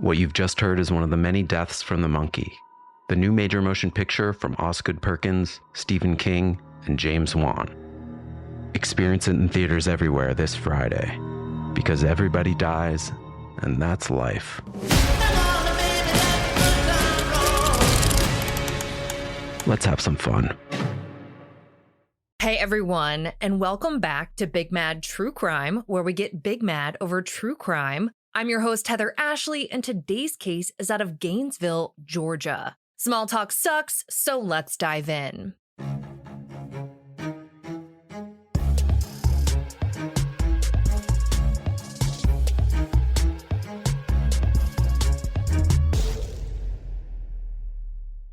What you've just heard is one of the many deaths from the monkey, the new major motion picture from Osgood Perkins, Stephen King, and James Wan. Experience it in theaters everywhere this Friday, because everybody dies, and that's life. Let's have some fun. Hey everyone, and welcome back to Big Mad True Crime, where we get big mad over true crime. I'm your host, Heather Ashley, and today's case is out of Gainesville, Georgia. Small talk sucks, so let's dive in.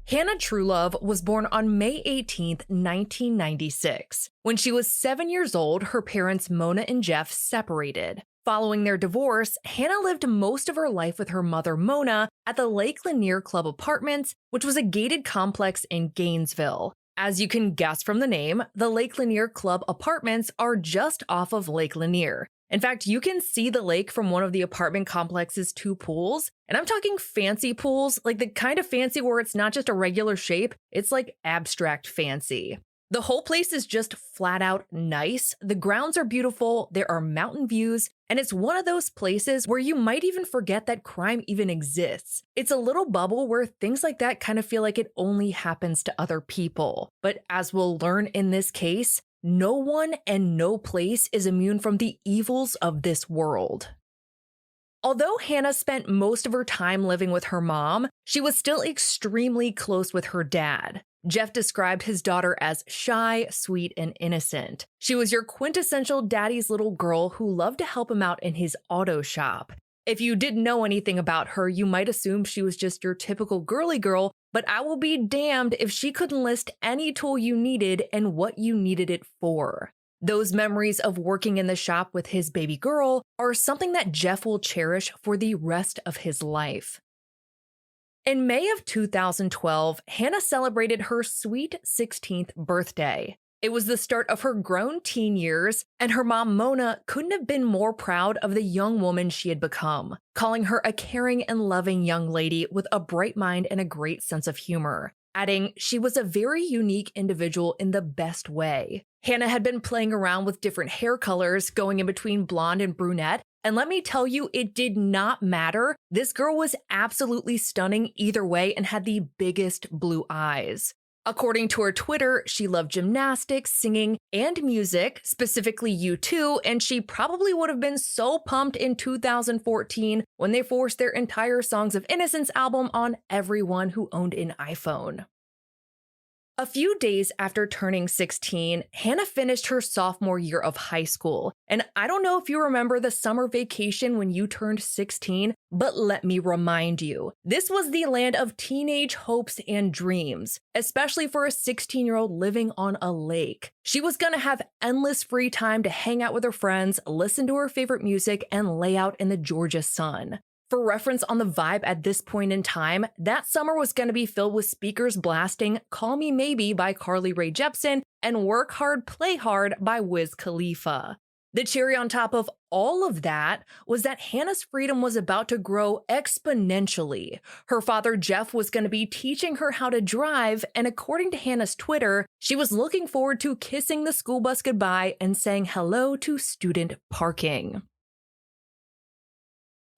Hannah Truelove was born on May 18, 1996. When she was 7 years old, her parents Mona and Jeff separated. Following their divorce, Hannah lived most of her life with her mother Mona at the Lake Lanier Club Apartments, which was a gated complex in Gainesville. As you can guess from the name, the Lake Lanier Club Apartments are just off of Lake Lanier. In fact, you can see the lake from one of the apartment complex's two pools, and I'm talking fancy pools, like the kind of fancy where it's not just a regular shape, it's like abstract fancy. The whole place is just flat out nice, the grounds are beautiful, there are mountain views, and it's one of those places where you might even forget that crime even exists. It's a little bubble where things like that kind of feel like it only happens to other people. But as we'll learn in this case, no one and no place is immune from the evils of this world. Although Hannah spent most of her time living with her mom, she was still extremely close with her dad. Jeff described his daughter as shy, sweet, and innocent. She was your quintessential daddy's little girl who loved to help him out in his auto shop. If you didn't know anything about her, you might assume she was just your typical girly girl, but I will be damned if she couldn't list any tool you needed and what you needed it for. Those memories of working in the shop with his baby girl are something that Jeff will cherish for the rest of his life. In May of 2012, Hannah celebrated her sweet 16th birthday. It was the start of her grown teen years, and her mom Mona couldn't have been more proud of the young woman she had become, calling her a caring and loving young lady with a bright mind and a great sense of humor, adding she was a very unique individual in the best way. Hannah had been playing around with different hair colors, going in between blonde and brunette, and let me tell you, it did not matter. This girl was absolutely stunning either way and had the biggest blue eyes. According to her Twitter, she loved gymnastics, singing, and music, specifically U2, and she probably would have been so pumped in 2014 when they forced their entire Songs of Innocence album on everyone who owned an iPhone. A few days after turning 16, Hannah finished her sophomore year of high school. And I don't know if you remember the summer vacation when you turned 16, but let me remind you, this was the land of teenage hopes and dreams, especially for a 16-year-old living on a lake. She was gonna have endless free time to hang out with her friends, listen to her favorite music, and lay out in the Georgia sun. For reference on the vibe at this point in time, that summer was going to be filled with speakers blasting Call Me Maybe by Carly Rae Jepsen and Work Hard, Play Hard by Wiz Khalifa. The cherry on top of all of that was that Hannah's freedom was about to grow exponentially. Her father Jeff was going to be teaching her how to drive, and according to Hannah's Twitter, she was looking forward to kissing the school bus goodbye and saying hello to student parking.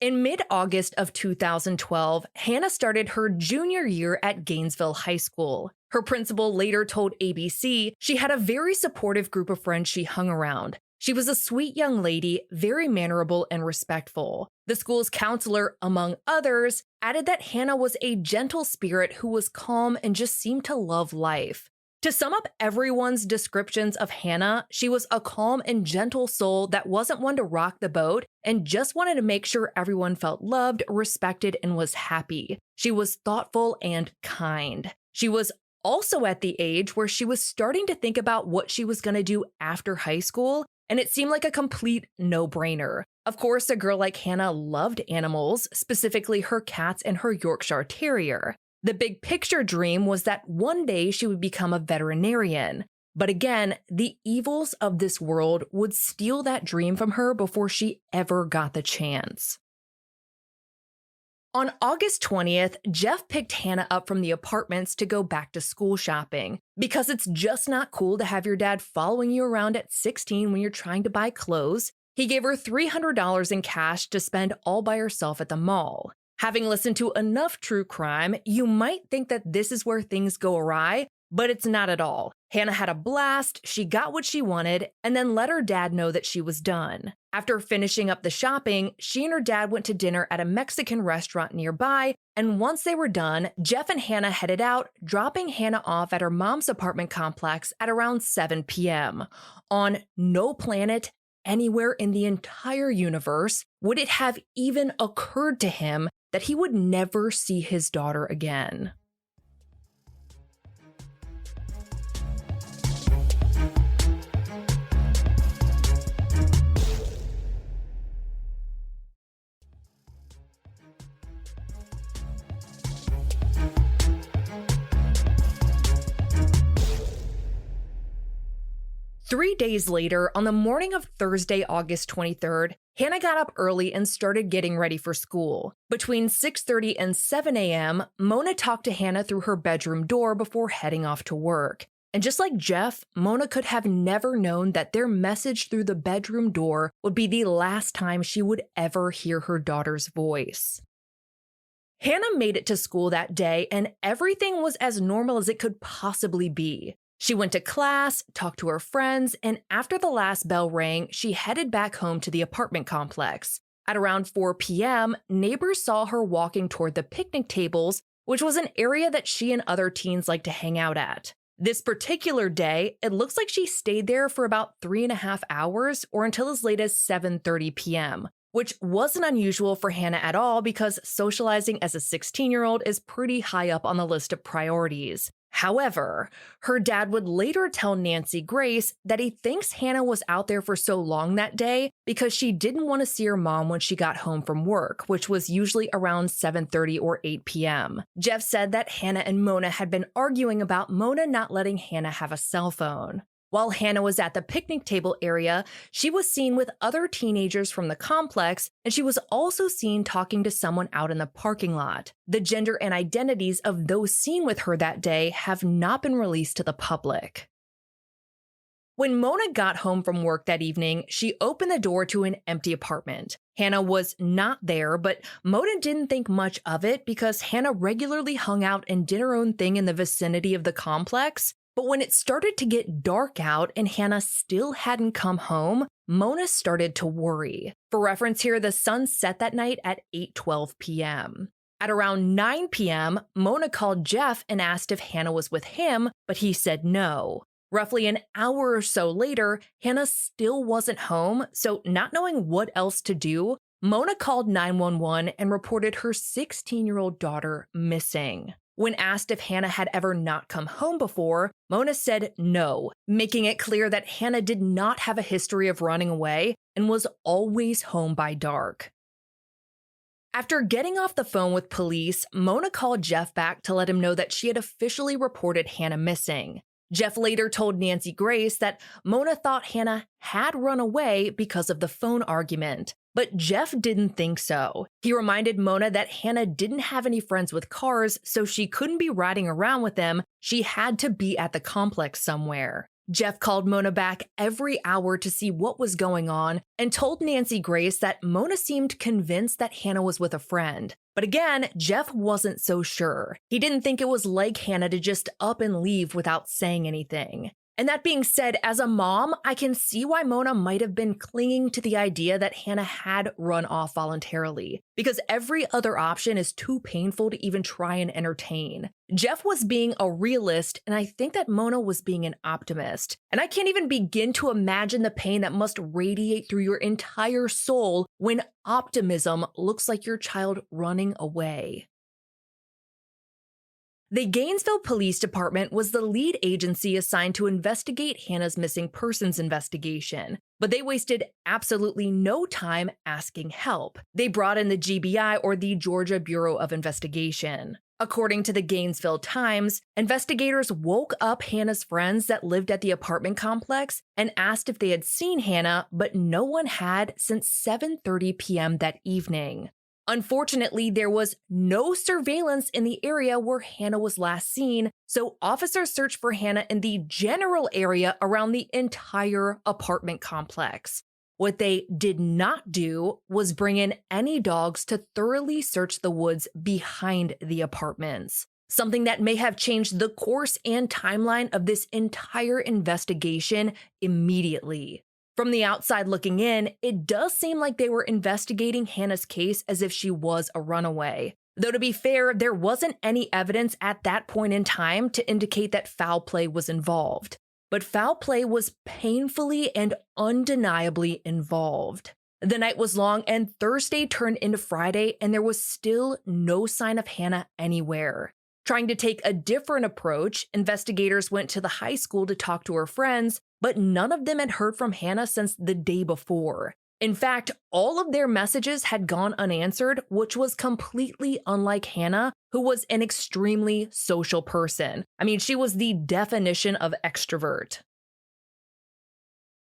In mid-August of 2012, Hannah started her junior year at Gainesville High School. Her principal later told ABC she had a very supportive group of friends she hung around. She was a sweet young lady, very mannerable and respectful. The school's counselor, among others, added that Hannah was a gentle spirit who was calm and just seemed to love life. To sum up everyone's descriptions of Hannah, she was a calm and gentle soul that wasn't one to rock the boat and just wanted to make sure everyone felt loved, respected, and was happy. She was thoughtful and kind. She was also at the age where she was starting to think about what she was going to do after high school, and it seemed like a complete no-brainer. Of course, a girl like Hannah loved animals, specifically her cats and her Yorkshire Terrier. The big picture dream was that one day she would become a veterinarian. But again, the evils of this world would steal that dream from her before she ever got the chance. On August 20th, Jeff picked Hannah up from the apartments to go back to school shopping because it's just not cool to have your dad following you around at 16 when you're trying to buy clothes. He gave her $300 in cash to spend all by herself at the mall. Having listened to enough true crime, you might think that this is where things go awry, but it's not at all. Hannah had a blast, she got what she wanted, and then let her dad know that she was done. After finishing up the shopping, she and her dad went to dinner at a Mexican restaurant nearby, and once they were done, Jeff and Hannah headed out, dropping Hannah off at her mom's apartment complex at around 7 p.m. On no planet anywhere in the entire universe would it have even occurred to him that he would never see his daughter again. 3 days later, on the morning of Thursday, August 23rd, Hannah got up early and started getting ready for school. Between 6:30 and 7 a.m., Mona talked to Hannah through her bedroom door before heading off to work. And just like Jeff, Mona could have never known that their message through the bedroom door would be the last time she would ever hear her daughter's voice. Hannah made it to school that day, and everything was as normal as it could possibly be. She went to class, talked to her friends, and after the last bell rang, she headed back home to the apartment complex. At around 4 p.m., neighbors saw her walking toward the picnic tables, which was an area that she and other teens like to hang out at. This particular day, it looks like she stayed there for about 3.5 hours or until as late as 7:30 p.m., which wasn't unusual for Hannah at all because socializing as a 16-year-old is pretty high up on the list of priorities. However, her dad would later tell Nancy Grace that he thinks Hannah was out there for so long that day because she didn't want to see her mom when she got home from work, which was usually around 7:30 or 8 p.m. Jeff said that Hannah and Mona had been arguing about Mona not letting Hannah have a cell phone. While Hannah was at the picnic table area, she was seen with other teenagers from the complex, and she was also seen talking to someone out in the parking lot. The gender and identities of those seen with her that day have not been released to the public. When Mona got home from work that evening, she opened the door to an empty apartment. Hannah was not there, but Mona didn't think much of it because Hannah regularly hung out and did her own thing in the vicinity of the complex. But when it started to get dark out and Hannah still hadn't come home, Mona started to worry. For reference here, the sun set that night at 8:12 p.m. At around 9 p.m., Mona called Jeff and asked if Hannah was with him, but he said no. Roughly an hour or so later, Hannah still wasn't home, so not knowing what else to do, Mona called 911 and reported her 16-year-old daughter missing. When asked if Hannah had ever not come home before, Mona said no, making it clear that Hannah did not have a history of running away and was always home by dark. After getting off the phone with police, Mona called Jeff back to let him know that she had officially reported Hannah missing. Jeff later told Nancy Grace that Mona thought Hannah had run away because of the phone argument, but Jeff didn't think so. He reminded Mona that Hannah didn't have any friends with cars, so she couldn't be riding around with them. She had to be at the complex somewhere. Jeff called Mona back every hour to see what was going on and told Nancy Grace that Mona seemed convinced that Hannah was with a friend. But again, Jeff wasn't so sure. He didn't think it was like Hannah to just up and leave without saying anything. And that being said, as a mom, I can see why Mona might have been clinging to the idea that Hannah had run off voluntarily, because every other option is too painful to even try and entertain. Jeff was being a realist, and I think that Mona was being an optimist. And I can't even begin to imagine the pain that must radiate through your entire soul when optimism looks like your child running away. The Gainesville Police Department was the lead agency assigned to investigate Hannah's missing persons investigation, but they wasted absolutely no time asking help. They brought in the GBI, or the Georgia Bureau of Investigation. According to the Gainesville Times, investigators woke up Hannah's friends that lived at the apartment complex and asked if they had seen Hannah, but no one had since 7:30 p.m. that evening. Unfortunately, there was no surveillance in the area where Hannah was last seen, so officers searched for Hannah in the general area around the entire apartment complex. What they did not do was bring in any dogs to thoroughly search the woods behind the apartments, something that may have changed the course and timeline of this entire investigation immediately. From the outside looking in, it does seem like they were investigating Hannah's case as if she was a runaway. Though to be fair, there wasn't any evidence at that point in time to indicate that foul play was involved. But foul play was painfully and undeniably involved. The night was long and Thursday turned into Friday, and there was still no sign of Hannah anywhere. Trying to take a different approach, investigators went to the high school to talk to her friends, but none of them had heard from Hannah since the day before. In fact, all of their messages had gone unanswered, which was completely unlike Hannah, who was an extremely social person. I mean, she was the definition of extrovert.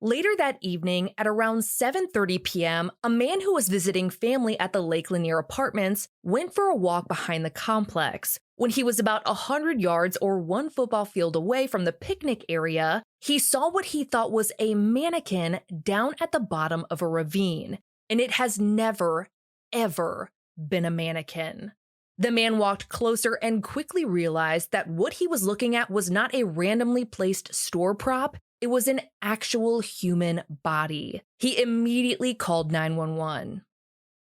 Later that evening, at around 7:30 p.m., a man who was visiting family at the Lake Lanier Apartments went for a walk behind the complex. When he was about 100 yards or 1 football field away from the picnic area, he saw what he thought was a mannequin down at the bottom of a ravine, and it has never, ever been a mannequin. The man walked closer and quickly realized that what he was looking at was not a randomly placed store prop, it was an actual human body. He immediately called 911.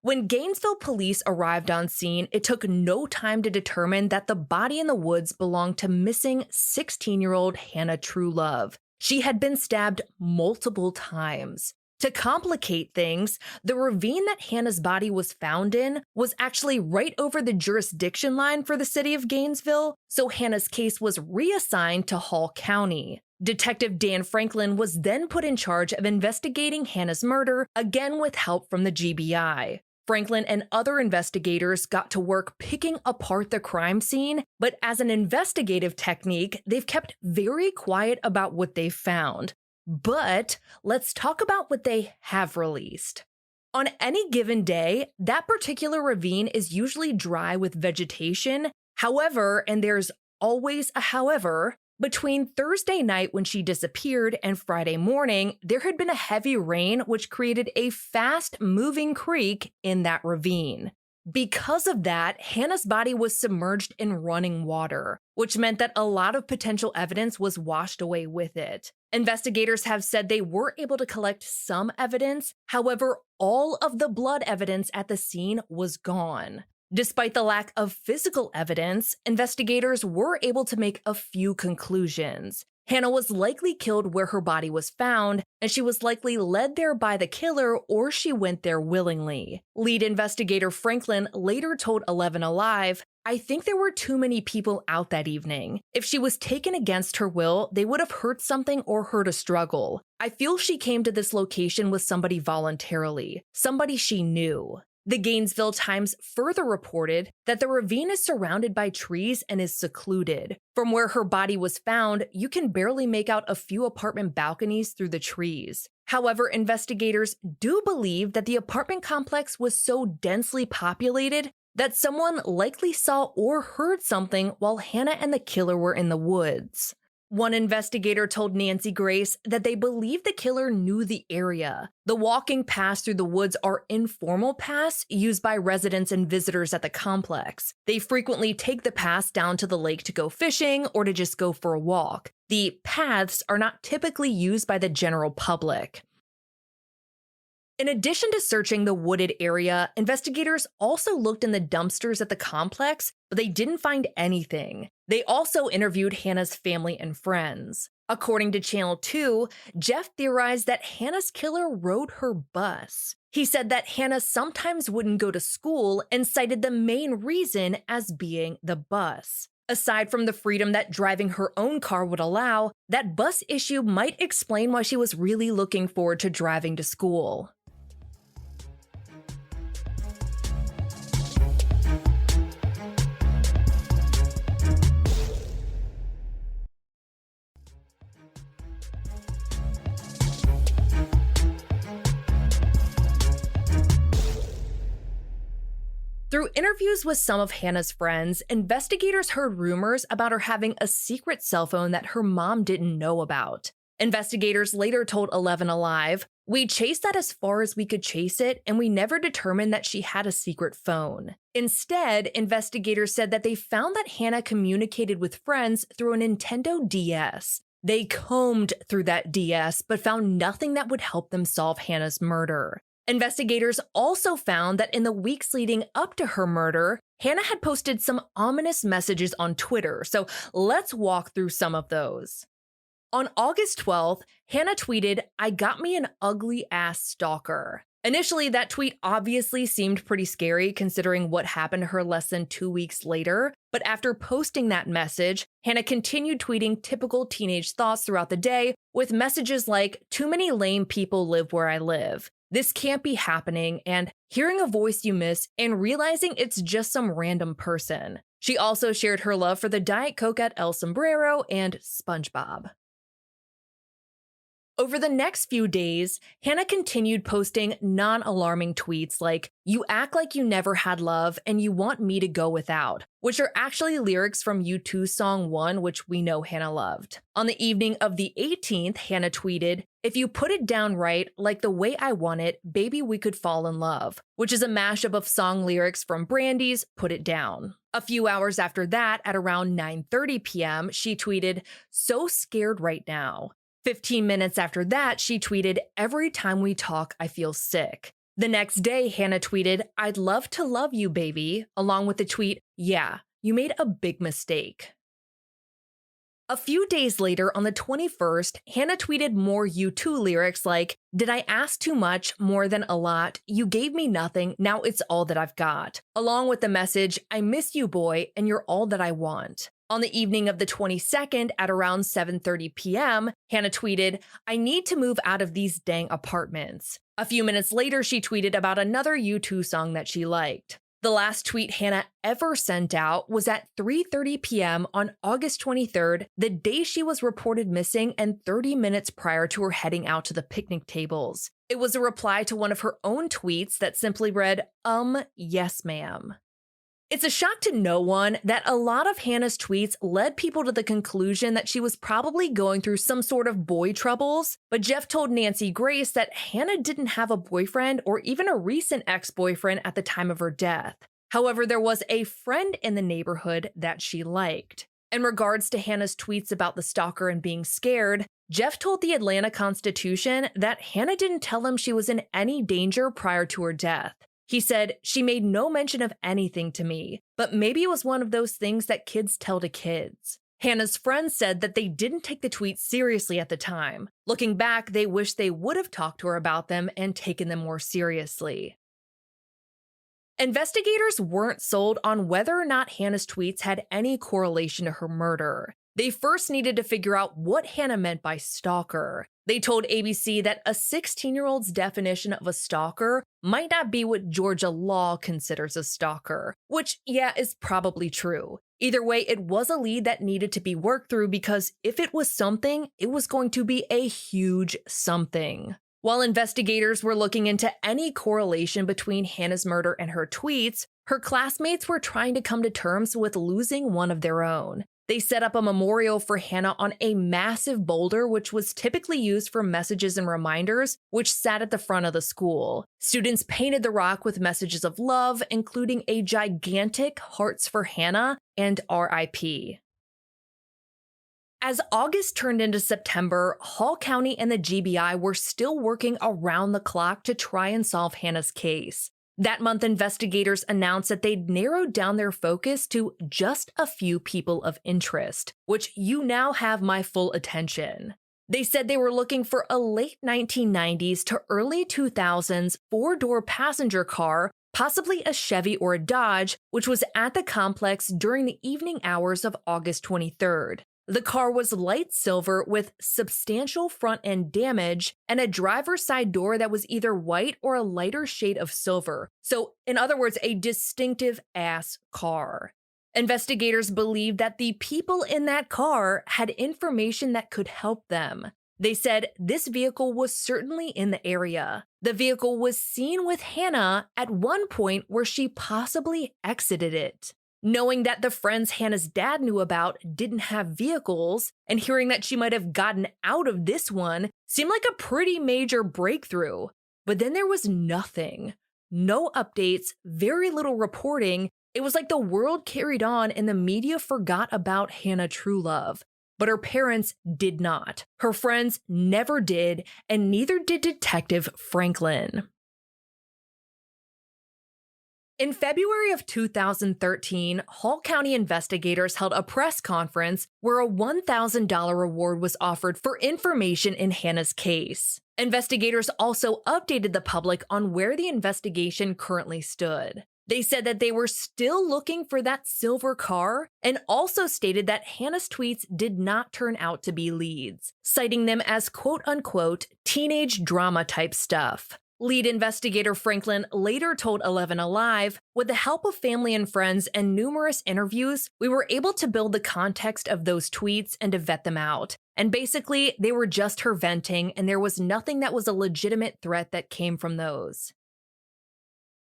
When Gainesville police arrived on scene, it took no time to determine that the body in the woods belonged to missing 16-year-old Hannah Truelove. She had been stabbed multiple times. To complicate things, the ravine that Hannah's body was found in was actually right over the jurisdiction line for the city of Gainesville, so Hannah's case was reassigned to Hall County. Detective Dan Franklin was then put in charge of investigating Hannah's murder, again with help from the GBI. Franklin and other investigators got to work picking apart the crime scene, but as an investigative technique, they've kept very quiet about what they found. But let's talk about what they have released. On any given day, that particular ravine is usually dry with vegetation. However, and there's always a however, between Thursday night when she disappeared and Friday morning, there had been a heavy rain which created a fast-moving creek in that ravine. Because of that, Hannah's body was submerged in running water, which meant that a lot of potential evidence was washed away with it. Investigators have said they were able to collect some evidence, however, all of the blood evidence at the scene was gone. Despite the lack of physical evidence, investigators were able to make a few conclusions. Hannah was likely killed where her body was found, and she was likely led there by the killer or she went there willingly. Lead investigator Franklin later told 11 Alive, "I think there were too many people out that evening. If she was taken against her will, they would have heard something or heard a struggle. I feel she came to this location with somebody voluntarily, somebody she knew." The Gainesville Times further reported that the ravine is surrounded by trees and is secluded. From where her body was found, you can barely make out a few apartment balconies through the trees. However, investigators do believe that the apartment complex was so densely populated that someone likely saw or heard something while Hannah and the killer were in the woods. One investigator told Nancy Grace that they believe the killer knew the area. The walking paths through the woods are informal paths used by residents and visitors at the complex. They frequently take the paths down to the lake to go fishing or to just go for a walk. The paths are not typically used by the general public. In addition to searching the wooded area, investigators also looked in the dumpsters at the complex, but they didn't find anything. They also interviewed Hannah's family and friends. According to Channel 2, Jeff theorized that Hannah's killer rode her bus. He said that Hannah sometimes wouldn't go to school and cited the main reason as being the bus. Aside from the freedom that driving her own car would allow, that bus issue might explain why she was really looking forward to driving to school. Through interviews with some of Hannah's friends, investigators heard rumors about her having a secret cell phone that her mom didn't know about. Investigators later told 11 Alive, "We chased that as far as we could chase it, and we never determined that she had a secret phone." Instead, investigators said that they found that Hannah communicated with friends through a Nintendo DS. They combed through that DS, but found nothing that would help them solve Hannah's murder. Investigators also found that in the weeks leading up to her murder, Hannah had posted some ominous messages on Twitter, so let's walk through some of those. On August 12th, Hannah tweeted, "I got me an ugly-ass stalker." Initially, that tweet obviously seemed pretty scary considering what happened to her less than 2 weeks later, but after posting that message, Hannah continued tweeting typical teenage thoughts throughout the day with messages like, "Too many lame people live where I live. This can't be happening," and "hearing a voice you miss and realizing it's just some random person." She also shared her love for the Diet Coke at El Sombrero and SpongeBob. Over the next few days, Hannah continued posting non-alarming tweets like, "You act like you never had love and you want me to go without," which are actually lyrics from U2's song 1, which we know Hannah loved. On the evening of the 18th, Hannah tweeted, "If you put it down right, like the way I want it, baby we could fall in love," which is a mashup of song lyrics from Brandy's Put It Down. A few hours after that, at around 9:30 p.m., she tweeted, "So scared right now." 15 minutes after that, she tweeted, "Every time we talk, I feel sick." The next day, Hannah tweeted, "I'd love to love you, baby," along with the tweet, "Yeah, you made a big mistake." A few days later, on the 21st, Hannah tweeted more U2 lyrics like, "Did I ask too much, more than a lot? You gave me nothing, now it's all that I've got," along with the message, "I miss you, boy, and you're all that I want." On the evening of the 22nd at around 7:30 p.m., Hannah tweeted, "I need to move out of these dang apartments." A few minutes later, she tweeted about another U2 song that she liked. The last tweet Hannah ever sent out was at 3:30 p.m. on August 23rd, the day she was reported missing and 30 minutes prior to her heading out to the picnic tables. It was a reply to one of her own tweets that simply read, yes ma'am." It's a shock to no one that a lot of Hannah's tweets led people to the conclusion that she was probably going through some sort of boy troubles, but Jeff told Nancy Grace that Hannah didn't have a boyfriend or even a recent ex-boyfriend at the time of her death. However, there was a friend in the neighborhood that she liked. In regards to Hannah's tweets about the stalker and being scared, Jeff told the Atlanta Constitution that Hannah didn't tell him she was in any danger prior to her death. He said, "She made no mention of anything to me, but maybe it was one of those things that kids tell to kids." Hannah's friends said that they didn't take the tweets seriously at the time. Looking back, they wish they would have talked to her about them and taken them more seriously. Investigators weren't sold on whether or not Hannah's tweets had any correlation to her murder. They first needed to figure out what Hannah meant by stalker. They told ABC that a 16-year-old's definition of a stalker might not be what Georgia law considers a stalker, which, yeah, is probably true. Either way, it was a lead that needed to be worked through because if it was something, it was going to be a huge something. While investigators were looking into any correlation between Hannah's murder and her tweets, her classmates were trying to come to terms with losing one of their own. They set up a memorial for Hannah on a massive boulder, which was typically used for messages and reminders, which sat at the front of the school. Students painted the rock with messages of love, including a gigantic Hearts for Hannah and RIP. As August turned into September, Hall County and the GBI were still working around the clock to try and solve Hannah's case. That month, investigators announced that they'd narrowed down their focus to just a few people of interest, which you now have my full attention. They said they were looking for a late 1990s to early 2000s four-door passenger car, possibly a Chevy or a Dodge, which was at the complex during the evening hours of August 23rd. The car was light silver with substantial front-end damage and a driver's side door that was either white or a lighter shade of silver. So, in other words, a distinctive-ass car. Investigators believed that the people in that car had information that could help them. They said this vehicle was certainly in the area. The vehicle was seen with Hannah at one point where she possibly exited it. Knowing that the friends Hannah's dad knew about didn't have vehicles, and hearing that she might have gotten out of this one seemed like a pretty major breakthrough. But then there was nothing. No updates, very little reporting. It was like the world carried on and the media forgot about Hannah Truelove. But her parents did not. Her friends never did, and neither did Detective Franklin. In February of 2013, Hall County investigators held a press conference where a $1,000 reward was offered for information in Hannah's case. Investigators also updated the public on where the investigation currently stood. They said that they were still looking for that silver car and also stated that Hannah's tweets did not turn out to be leads, citing them as quote-unquote teenage drama type stuff. Lead investigator Franklin later told 11 Alive, with the help of family and friends and numerous interviews, we were able to build the context of those tweets and to vet them out. And basically, they were just her venting, and there was nothing that was a legitimate threat that came from those.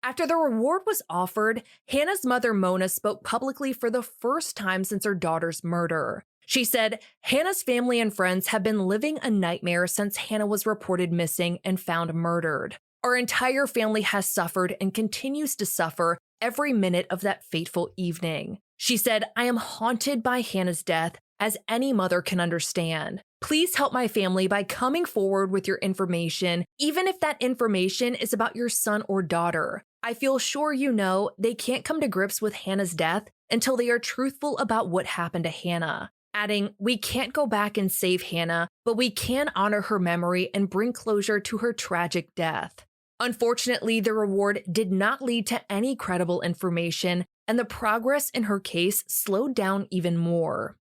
After the reward was offered, Hannah's mother Mona spoke publicly for the first time since her daughter's murder. She said, Hannah's family and friends have been living a nightmare since Hannah was reported missing and found murdered. Our entire family has suffered and continues to suffer every minute of that fateful evening. She said, I am haunted by Hannah's death, as any mother can understand. Please help my family by coming forward with your information, even if that information is about your son or daughter. I feel sure you know they can't come to grips with Hannah's death until they are truthful about what happened to Hannah. Adding, we can't go back and save Hannah, but we can honor her memory and bring closure to her tragic death. Unfortunately, the reward did not lead to any credible information, and the progress in her case slowed down even more.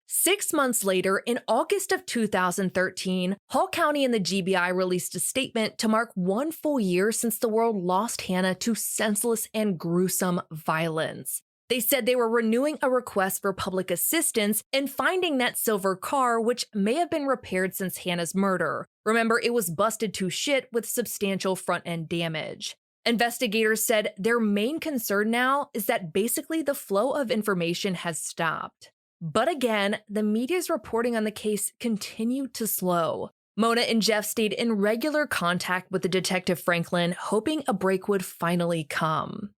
6 months later, in August of 2013, Hall County and the GBI released a statement to mark 1 full year since the world lost Hannah to senseless and gruesome violence. They said they were renewing a request for public assistance in finding that silver car, which may have been repaired since Hannah's murder. Remember, it was busted to shit with substantial front-end damage. Investigators said their main concern now is that basically the flow of information has stopped. But again, the media's reporting on the case continued to slow. Mona and Jeff stayed in regular contact with the Detective Franklin, hoping a break would finally come.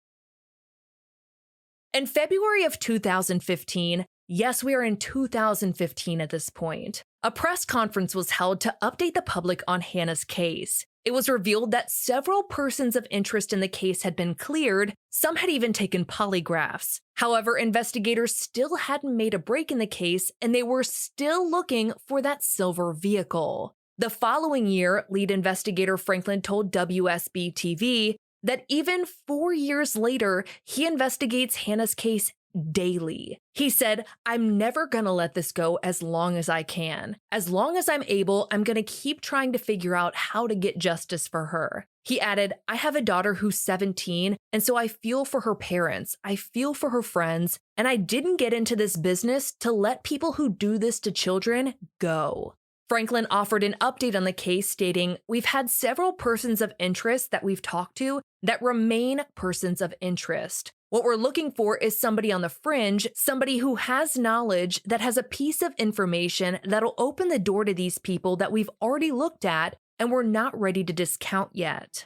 In February of 2015, yes, we are in 2015 at this point, a press conference was held to update the public on Hannah's case. It was revealed that several persons of interest in the case had been cleared, some had even taken polygraphs. However, investigators still hadn't made a break in the case, and they were still looking for that silver vehicle. The following year, lead investigator Franklin told WSB-TV that even 4 years later, he investigates Hannah's case daily. He said, I'm never gonna let this go as long as I can. As long as I'm able, I'm gonna keep trying to figure out how to get justice for her. He added, I have a daughter who's 17, and so I feel for her parents, I feel for her friends, and I didn't get into this business to let people who do this to children go. Franklin offered an update on the case stating, we've had several persons of interest that we've talked to that remain persons of interest. What we're looking for is somebody on the fringe, somebody who has knowledge that has a piece of information that'll open the door to these people that we've already looked at and we're not ready to discount yet.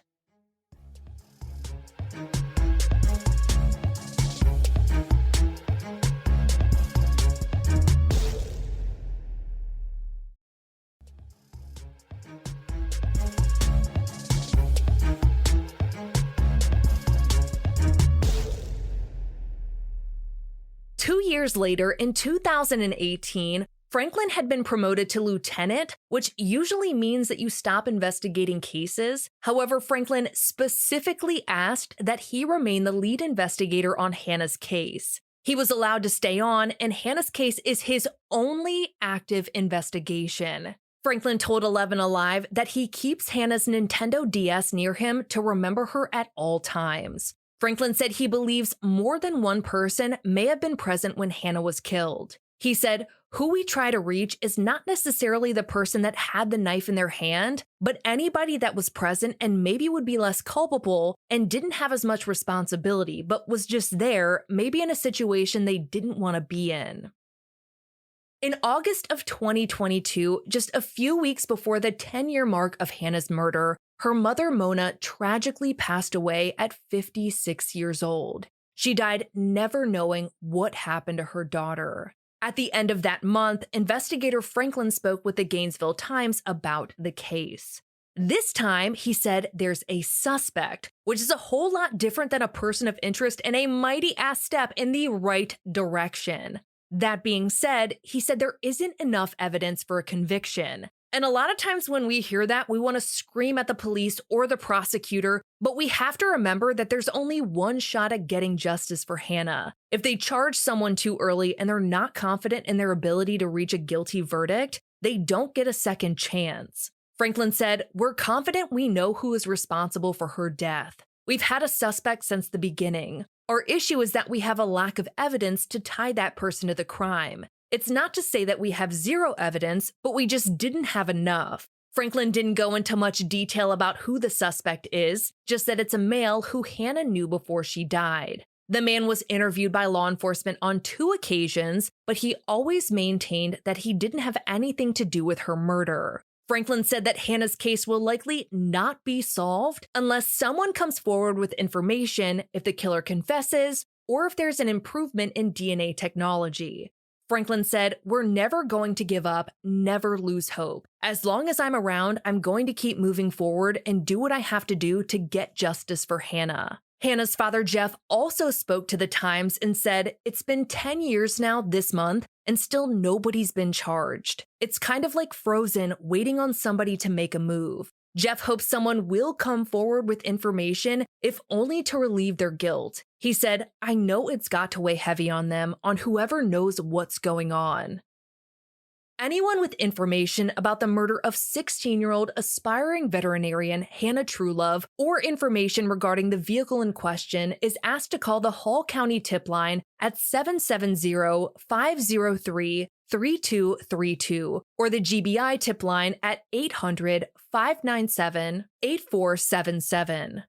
Two years later, in 2018, Franklin had been promoted to lieutenant, which usually means that you stop investigating cases. However, Franklin specifically asked that he remain the lead investigator on Hannah's case. He was allowed to stay on, and Hannah's case is his only active investigation. Franklin told 11 Alive that he keeps Hannah's Nintendo DS near him to remember her at all times. Franklin said he believes more than one person may have been present when Hannah was killed. He said, "Who we try to reach is not necessarily the person that had the knife in their hand, but anybody that was present and maybe would be less culpable and didn't have as much responsibility, but was just there, maybe in a situation they didn't want to be in." In August of 2022, just a few weeks before the 10-year mark of Hannah's murder, her mother, Mona, tragically passed away at 56 years old. She died never knowing what happened to her daughter. At the end of that month, investigator Franklin spoke with the Gainesville Times about the case. This time, he said there's a suspect, which is a whole lot different than a person of interest and a mighty-ass step in the right direction. That being said, he said there isn't enough evidence for a conviction. And a lot of times when we hear that, we want to scream at the police or the prosecutor, but we have to remember that there's only one shot at getting justice for Hannah. If they charge someone too early and they're not confident in their ability to reach a guilty verdict, they don't get a second chance. Franklin said, "We're confident we know who is responsible for her death. We've had a suspect since the beginning. Our issue is that we have a lack of evidence to tie that person to the crime. It's not to say that we have zero evidence, but we just didn't have enough." Franklin didn't go into much detail about who the suspect is, just that it's a male who Hannah knew before she died. The man was interviewed by law enforcement on 2 occasions, but he always maintained that he didn't have anything to do with her murder. Franklin said that Hannah's case will likely not be solved unless someone comes forward with information, if the killer confesses, or if there's an improvement in DNA technology. Franklin said, "We're never going to give up, never lose hope. As long as I'm around, I'm going to keep moving forward and do what I have to do to get justice for Hannah." Hannah's father, Jeff, also spoke to the Times and said, "It's been 10 years now this month, and still nobody's been charged. It's kind of like Frozen, waiting on somebody to make a move." Jeff hopes someone will come forward with information, if only to relieve their guilt. He said, "I know it's got to weigh heavy on them, on whoever knows what's going on." Anyone with information about the murder of 16-year-old aspiring veterinarian Hannah Truelove or information regarding the vehicle in question is asked to call the Hall County tip line at 770-503-3232 or the GBI tip line at 800-597-8477.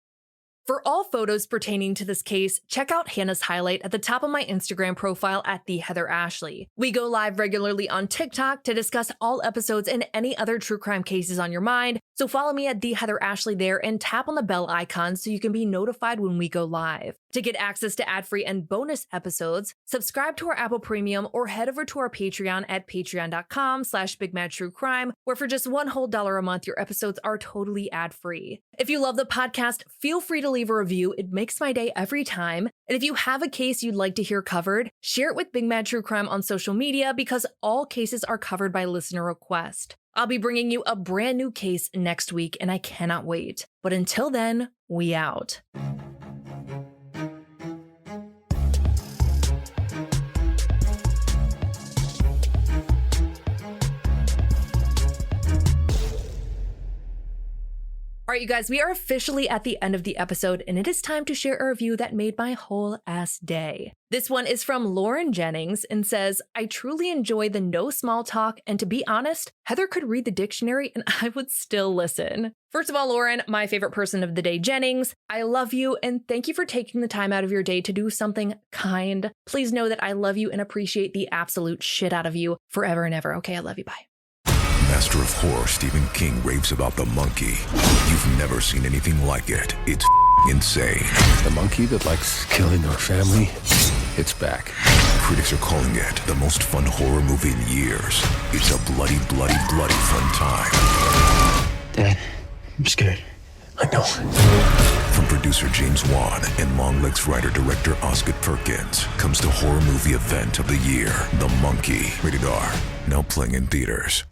For all photos pertaining to this case, check out Hannah's highlight at the top of my Instagram profile at @TheHeatherAshley. We go live regularly on TikTok to discuss all episodes and any other true crime cases on your mind, so follow me at @TheHeatherAshley there and tap on the bell icon so you can be notified when we go live. To get access to ad-free and bonus episodes, subscribe to our Apple Premium or head over to our Patreon at patreon.com/BigMadTrueCrime, where for just $1 a month, your episodes are totally ad-free. If you love the podcast, feel free to leave a review. It makes my day every time. And if you have a case you'd like to hear covered, share it with Big Mad True Crime on social media because all cases are covered by listener request. I'll be bringing you a brand new case next week, and I cannot wait. But until then, we out. All right, you guys, we are officially at the end of the episode, and it is time to share a review that made my whole ass day. This one is from Lauren Jennings and says, "I truly enjoy the no small talk, and to be honest, Heather could read the dictionary and I would still listen." First of all, Lauren, my favorite person of the day, Jennings, I love you and thank you for taking the time out of your day to do something kind. Please know that I love you and appreciate the absolute shit out of you forever and ever. Okay, I love you. Bye. Master of horror Stephen King raves about the monkey. You've never seen anything like it. It's insane. The monkey that likes killing our family, it's back. Critics are calling it the most fun horror movie in years. It's a bloody, bloody, bloody fun time. Dad, I'm scared. I know. From producer James Wan and Longlegs writer-director Osgood Perkins comes the horror movie event of the year, The Monkey. Rated R. Now playing in theaters.